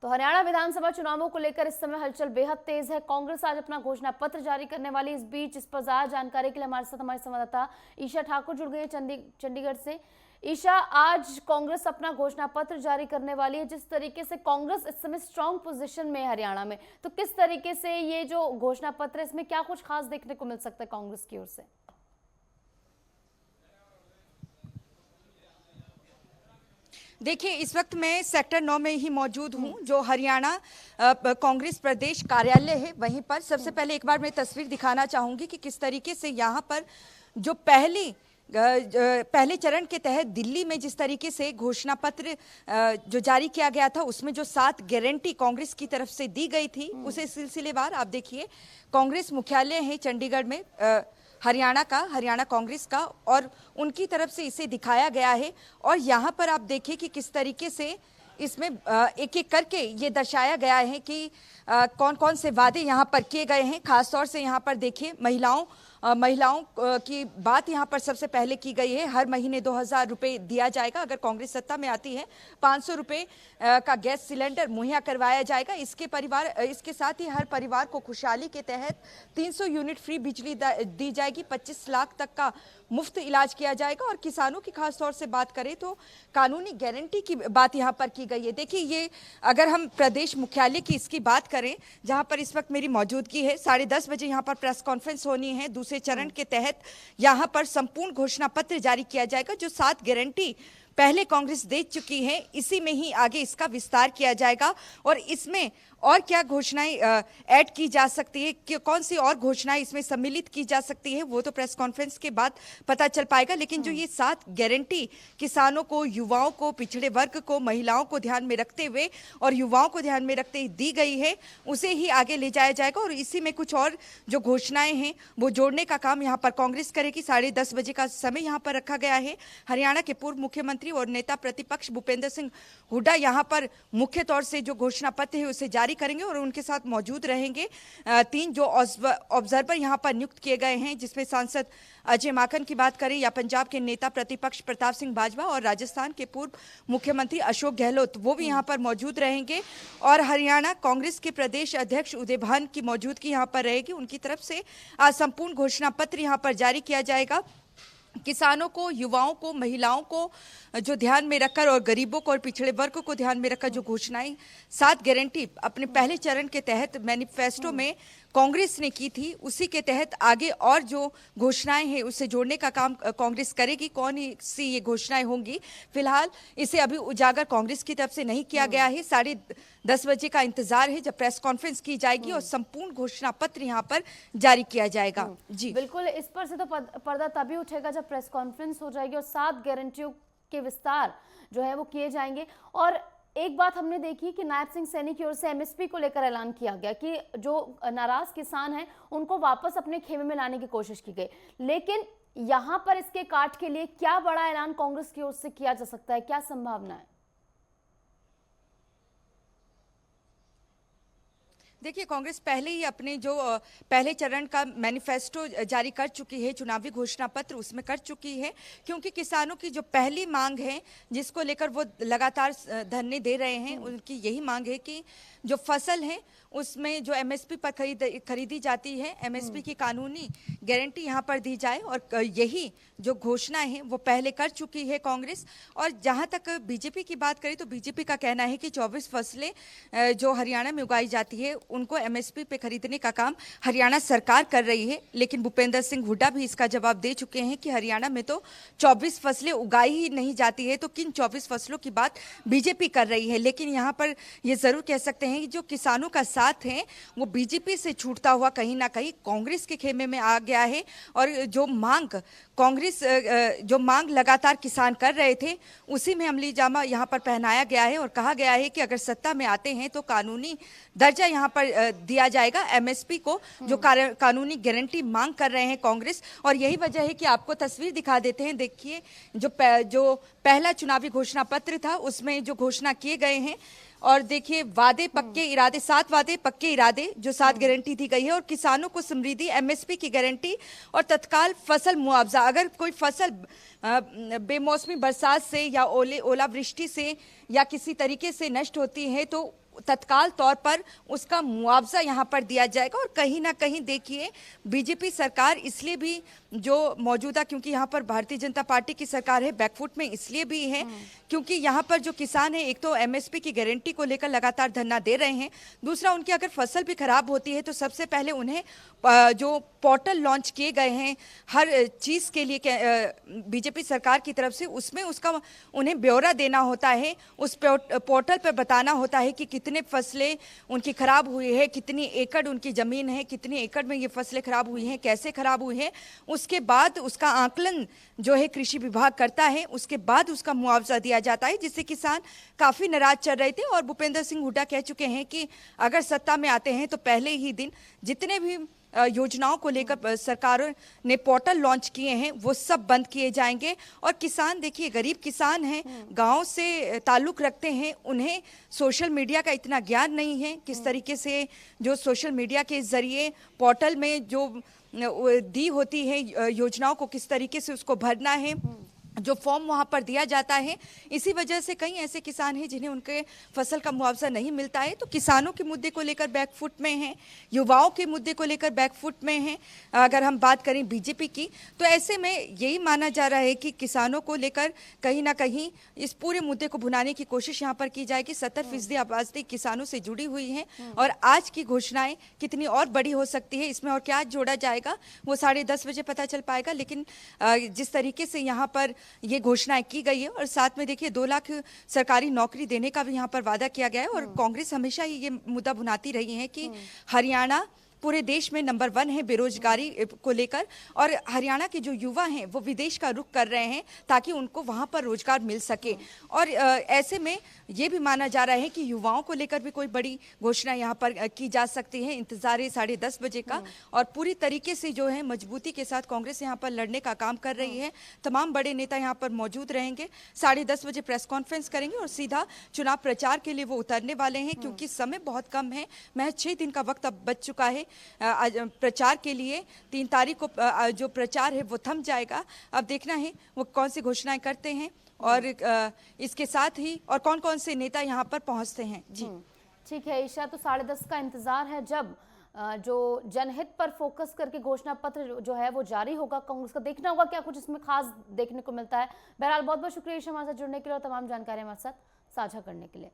तो हरियाणा विधानसभा चुनावों को लेकर इस समय हलचल बेहद तेज है। कांग्रेस आज अपना घोषणा पत्र जारी करने वाली। इस बीच इस पर ज्यादा जानकारी के लिए हमारे साथ हमारे संवाददाता ईशा ठाकुर जुड़ गई है चंडीगढ़ से। ईशा, आज कांग्रेस अपना घोषणा पत्र जारी करने वाली है। जिस तरीके से कांग्रेस इस समय स्ट्रांग पोजीशन में है हरियाणा में, तो किस तरीके से ये जो घोषणा पत्र है इसमें क्या कुछ खास देखने को मिल सकता है कांग्रेस की ओर से? देखिए, इस वक्त मैं सेक्टर 9 में ही मौजूद हूँ, जो हरियाणा कांग्रेस प्रदेश कार्यालय है। वहीं पर सबसे पहले एक बार मैं तस्वीर दिखाना चाहूँगी कि किस तरीके से यहाँ पर जो पहले चरण के तहत दिल्ली में जिस तरीके से घोषणा पत्र जो जारी किया गया था, उसमें जो 7 गारंटी कांग्रेस की तरफ से दी गई थी, उसे सिलसिलेवार आप देखिए कांग्रेस मुख्यालय है चंडीगढ़ में, हरियाणा कांग्रेस का, और उनकी तरफ से इसे दिखाया गया है। और यहाँ पर आप देखिए कि किस तरीके से इसमें एक एक करके ये दर्शाया गया है कि कौन कौन से वादे यहाँ पर किए गए हैं। खासतौर से यहाँ पर देखिए महिलाओं की बात यहाँ पर सबसे पहले की गई है। हर महीने 2000 रुपये दिया जाएगा अगर कांग्रेस सत्ता में आती है। 500 रुपये का गैस सिलेंडर मुहैया करवाया जाएगा। इसके साथ ही हर परिवार को खुशहाली के तहत 300 यूनिट फ्री बिजली दी जाएगी। 25 लाख तक का मुफ्त इलाज किया जाएगा। और किसानों की खास तौर से बात करें तो कानूनी गारंटी की बात यहाँ पर की गई है। देखिए, ये अगर हम प्रदेश मुख्यालय की इसकी बात करें, जहाँ पर इस वक्त मेरी मौजूदगी है, 10:30 बजे यहाँ पर प्रेस कॉन्फ्रेंस होनी है। दूसरे चरण के तहत यहाँ पर संपूर्ण घोषणा पत्र जारी किया जाएगा। जो 7 गारंटी पहले कांग्रेस दे चुकी है, इसी में ही आगे इसका विस्तार किया जाएगा। और इसमें और क्या घोषणाएं ऐड की जा सकती है, कि कौन सी और घोषणाएं इसमें सम्मिलित की जा सकती है, वो तो प्रेस कॉन्फ्रेंस के बाद पता चल पाएगा। लेकिन जो ये 7 गारंटी किसानों को, युवाओं को, पिछड़े वर्ग को, महिलाओं को ध्यान में रखते हुए और युवाओं को ध्यान में रखते हुए दी गई है, उसे ही आगे ले जाया जाएगा। और इसी में कुछ और जो घोषणाएं हैं वो जोड़ने का काम यहाँ पर कांग्रेस करेगी। 10:30 बजे का समय यहाँ पर रखा गया है। हरियाणा के पूर्व मुख्यमंत्री और नेता प्रतिपक्ष भूपेंद्र सिंह हुड्डा यहाँ पर मुख्य तौर से जो घोषणा पत्र है उसे जारी करेंगे और उनके साथ मौजूद रहेंगे 3 जो ऑब्जर्वर यहाँ पर नियुक्त किए गए हैं, जिसमें सांसद अजय माकन की बात करें, या पंजाब के नेता प्रतिपक्ष प्रताप सिंह बाजवा और राजस्थान के पूर्व मुख्यमंत्री अशोक गहलोत, वो भी यहाँ पर मौजूद रहेंगे। और हरियाणा कांग्रेस के प्रदेश अध्यक्ष उदय भान की मौजूदगी यहाँ पर रहेगी। उनकी तरफ से आज संपूर्ण घोषणा पत्र यहाँ पर जारी किया जाएगा। किसानों को, युवाओं को, महिलाओं को जो ध्यान में रखकर और गरीबों को और पिछड़े वर्ग को ध्यान में रखकर जो घोषणाएं 7 गारंटी अपने पहले चरण के तहत मैनिफेस्टो में कांग्रेस ने की थी, उसी के तहत आगे और जो घोषणाएं हैं उसे जोड़ने का काम कांग्रेस करेगी। कौन सी ये घोषणाएं होंगी, फिलहाल इसे अभी उजागर कांग्रेस की तरफ से नहीं किया गया है। 10:30 बजे का इंतजार है जब प्रेस कॉन्फ्रेंस की जाएगी और संपूर्ण घोषणा पत्र यहाँ पर जारी किया जाएगा। जी बिल्कुल, इस पर से तो पर्दा तभी उठेगा जब प्रेस कॉन्फ्रेंस हो जाएगी और 7 गारंटियों के विस्तार जो है वो किए जाएंगे। और एक बात हमने देखी कि नायब सिंह सैनी की ओर से एमएसपी को लेकर ऐलान किया गया कि जो नाराज किसान हैं उनको वापस अपने खेमे में लाने की कोशिश की गई। लेकिन यहां पर इसके काट के लिए क्या बड़ा ऐलान कांग्रेस की ओर से किया जा सकता है, क्या संभावना है? देखिए, कांग्रेस पहले ही अपने जो पहले चरण का मैनिफेस्टो जारी कर चुकी है, चुनावी घोषणा पत्र उसमें कर चुकी है, क्योंकि किसानों की जो पहली मांग है जिसको लेकर वो लगातार धरने दे रहे हैं, उनकी यही मांग है कि जो फसल है उसमें जो एमएसपी पर खरीदी जाती है, एमएसपी की कानूनी गारंटी यहाँ पर दी जाए। और यही जो घोषणा है वो पहले कर चुकी है कांग्रेस। और जहाँ तक बीजेपी की बात करें तो बीजेपी का कहना है कि 24 फसलें जो हरियाणा में उगाई जाती है उनको एमएसपी पे खरीदने का काम हरियाणा सरकार कर रही है। लेकिन भूपेंद्र सिंह हुड्डा भी इसका जवाब दे चुके हैं कि हरियाणा में तो 24 फसलें उगाई ही नहीं जाती है, तो किन 24 फसलों की बात बीजेपी कर रही है। लेकिन यहाँ पर ये जरूर कह सकते हैं कि जो किसानों का साथ है वो बीजेपी से छूटता हुआ कहीं ना कहीं कांग्रेस के खेमे में आ गया है। और जो मांग लगातार किसान कर रहे थे उसी में अमली जामा यहाँ पर पहनाया गया है और कहा गया है कि अगर सत्ता में आते हैं तो कानूनी दर्जा यहाँ पर दिया जाएगा एमएसपी को, जो कानूनी गारंटी मांग कर रहे हैं कांग्रेस। और यही वजह है कि आपको तस्वीर दिखा देते हैं। देखिए, जो पहला चुनावी घोषणा पत्र था उसमें जो घोषणा किए गए हैं, और देखिए वादे पक्के इरादे, 7 वादे पक्के इरादे, जो 7 गारंटी दी गई है। और किसानों को समृद्धि, एमएसपी की गारंटी और तत्काल फसल मुआवजा। अगर कोई फसल बेमौसमी बरसात से या ओलावृष्टि से या किसी तरीके से नष्ट होती है तो तत्काल तौर पर उसका मुआवजा यहाँ पर दिया जाएगा। और कहीं ना कहीं देखिए बीजेपी सरकार इसलिए भी जो मौजूदा, क्योंकि यहाँ पर भारतीय जनता पार्टी की सरकार है, बैकफुट में इसलिए भी है क्योंकि यहाँ पर जो किसान है, एक तो एमएसपी की गारंटी को लेकर लगातार धरना दे रहे हैं, दूसरा उनकी अगर फसल भी खराब होती है तो सबसे पहले उन्हें जो पोर्टल लॉन्च किए गए हैं हर चीज़ के लिए बीजेपी सरकार की तरफ से, उसमें उसका उन्हें ब्यौरा देना होता है। उस पोर्टल पर बताना होता है कि कितने फसलें उनकी खराब हुई है, कितनी एकड़ उनकी ज़मीन है, कितनी एकड़ में ये फसलें खराब हुई हैं, कैसे खराब हुई हैं। उसके बाद उसका आकलन जो है कृषि विभाग करता है, उसके बाद उसका मुआवजा दिया जाता है, जिससे किसान काफ़ी नाराज चल रहे थे। और भूपेंद्र सिंह हुड्डा कह चुके हैं कि अगर सत्ता में आते हैं तो पहले ही दिन जितने भी योजनाओं को लेकर सरकार ने पोर्टल लॉन्च किए हैं वो सब बंद किए जाएंगे। और किसान देखिए गरीब किसान हैं, गांव से ताल्लुक रखते हैं, उन्हें सोशल मीडिया का इतना ज्ञान नहीं है किस तरीके से जो सोशल मीडिया के जरिए पोर्टल में जो दी होती है योजनाओं को किस तरीके से उसको भरना है, जो फॉर्म वहां पर दिया जाता है। इसी वजह से कई ऐसे किसान हैं जिन्हें उनके फसल का मुआवजा नहीं मिलता है। तो किसानों के मुद्दे को लेकर बैकफुट में हैं, युवाओं के मुद्दे को लेकर बैकफुट में हैं। अगर हम बात करें बीजेपी की, तो ऐसे में यही माना जा रहा है कि किसानों को लेकर कहीं ना कहीं इस पूरे मुद्दे को भुनाने की कोशिश यहाँ पर की जाएगी। 70% आबादी किसानों से जुड़ी हुई है और आज की घोषणाएं कितनी और बड़ी हो सकती है, इसमें और क्या जोड़ा जाएगा वो 10:30 बजे पता चल पाएगा। लेकिन जिस तरीके से यहाँ पर ये घोषणाएं की गई है और साथ में देखिए 2 लाख सरकारी नौकरी देने का भी यहाँ पर वादा किया गया है। और कांग्रेस हमेशा ही ये मुद्दा भुनाती रही है कि हरियाणा पूरे देश में नंबर 1 है बेरोजगारी को लेकर, और हरियाणा के जो युवा हैं वो विदेश का रुख कर रहे हैं ताकि उनको वहां पर रोजगार मिल सके। और ऐसे में ये भी माना जा रहा है कि युवाओं को लेकर भी कोई बड़ी घोषणा यहाँ पर की जा सकती है। इंतजार है 10:30 बजे का, और पूरी तरीके से जो है मजबूती के साथ कांग्रेस यहाँ पर लड़ने का काम कर रही है। तमाम बड़े नेता यहाँ पर मौजूद रहेंगे, 10:30 बजे प्रेस कॉन्फ्रेंस करेंगे और सीधा चुनाव प्रचार के लिए वो उतरने वाले हैं, क्योंकि समय बहुत कम है, महज 6 दिन का वक्त अब बच चुका है प्रचार के लिए। 3 तारीख को जो प्रचार है वो थम जाएगा। अब देखना है वो कौन सी घोषणाएं करते हैं और इसके साथ ही और कौन कौन से नेता यहाँ पर पहुंचते हैं। जी ठीक है ईशा, तो 10:30 का इंतजार है जब जो जनहित पर फोकस करके घोषणा पत्र जो है वो जारी होगा। कांग्रेस का देखना होगा क्या कुछ इसमें खास देखने को मिलता है। बहरहाल बहुत बहुत शुक्रिया ईशा हमारे साथ जुड़ने के लिए और तमाम जानकारी हमारे साथ साझा करने के लिए।